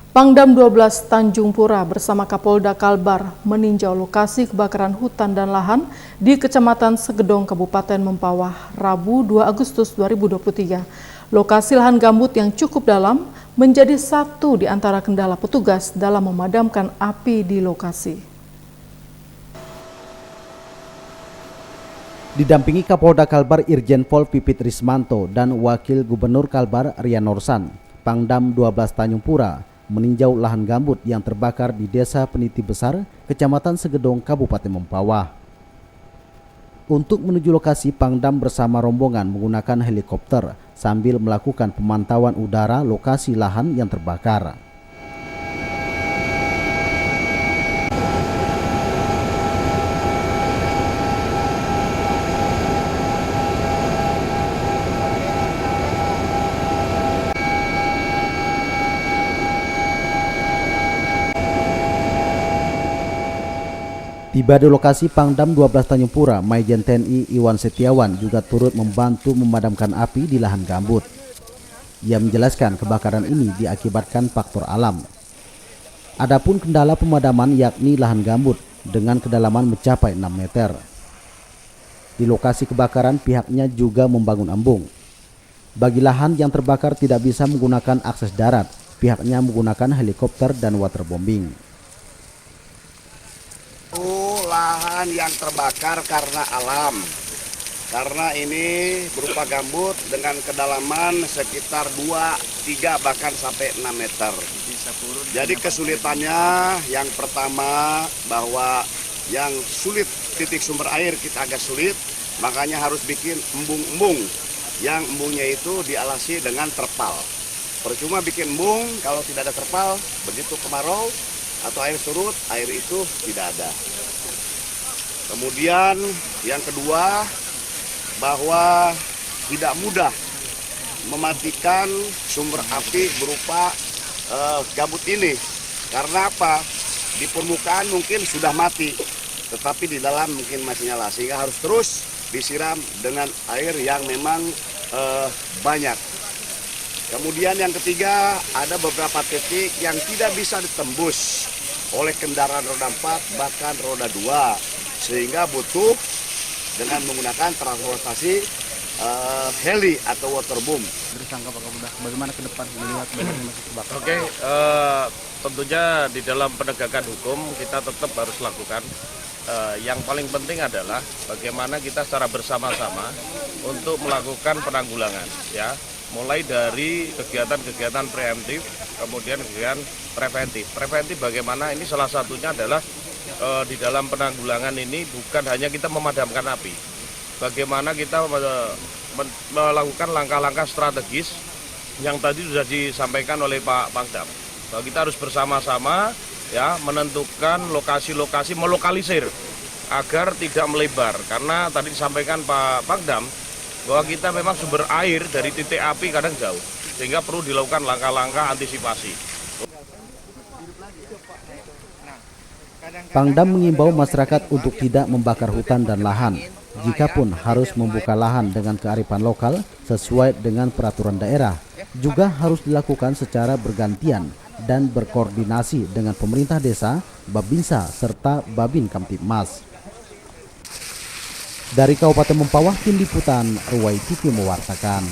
Pangdam 12 Tanjung Pura bersama Kapolda Kalbar meninjau lokasi kebakaran hutan dan lahan di Kecamatan Segedong, Kabupaten Mempawah, Rabu 2 Agustus 2023. Lokasi lahan gambut yang cukup dalam menjadi satu di antara kendala petugas dalam memadamkan api di lokasi. Didampingi Kapolda Kalbar Irjen Pol Pipit Rismanto dan Wakil Gubernur Kalbar Rian Norsan, Pangdam 12 Tanjung Pura meninjau lahan gambut yang terbakar di Desa Peniti Besar, Kecamatan Segedong, Kabupaten Mempawah. Untuk menuju lokasi, Pangdam bersama rombongan menggunakan helikopter sambil melakukan pemantauan udara lokasi lahan yang terbakar. Tiba di lokasi, Pangdam 12 Tanjung Pura, Maijen TNI Iwan Setiawan juga turut membantu memadamkan api di lahan gambut. Ia menjelaskan kebakaran ini diakibatkan faktor alam. Adapun kendala pemadaman yakni lahan gambut dengan kedalaman mencapai 6 meter. Di lokasi kebakaran pihaknya juga membangun embung. Bagi lahan yang terbakar tidak bisa menggunakan akses darat, pihaknya menggunakan helikopter dan waterbombing. Lahan yang terbakar karena alam, karena ini berupa gambut dengan kedalaman sekitar 2, 3 bahkan sampai 6 meter. Jadi kesulitannya yang pertama bahwa yang sulit titik sumber air kita agak sulit, makanya harus bikin embung-embung yang embungnya itu dialasi dengan terpal. Percuma bikin embung kalau tidak ada terpal, begitu kemarau atau air surut, air itu tidak ada. Kemudian yang kedua, bahwa tidak mudah mematikan sumber api berupa gambut ini. Karena apa? Di permukaan mungkin sudah mati, tetapi di dalam mungkin masih nyala. Sehingga harus terus disiram dengan air yang memang banyak. Kemudian yang ketiga, ada beberapa titik yang tidak bisa ditembus oleh kendaraan roda 4 bahkan roda 2. Sehingga butuh dengan menggunakan transportasi heli atau waterboom. Bagaimana ke depan melihat masih terbakar? Oke, tentunya di dalam penegakan hukum kita tetap harus lakukan. Yang paling penting adalah bagaimana kita secara bersama-sama untuk melakukan penanggulangan, ya. Mulai dari kegiatan-kegiatan preemptif, kemudian kegiatan preventif. Preventif bagaimana? Ini salah satunya adalah di dalam penanggulangan ini bukan hanya kita memadamkan api, bagaimana kita melakukan langkah-langkah strategis yang tadi sudah disampaikan oleh Pak Pangdam. Bahwa kita harus bersama-sama ya menentukan lokasi-lokasi, melokalisir agar tidak melebar. Karena tadi disampaikan Pak Pangdam bahwa kita memang sumber air dari titik api kadang jauh, sehingga perlu dilakukan langkah-langkah antisipasi. Pangdam mengimbau masyarakat untuk tidak membakar hutan dan lahan. Jikapun harus membuka lahan dengan kearifan lokal sesuai dengan peraturan daerah, juga harus dilakukan secara bergantian dan berkoordinasi dengan pemerintah desa, Babinsa, serta Babin Kamtibmas. Dari Kabupaten Mempawah, tim liputan Ruwai TV mewartakan.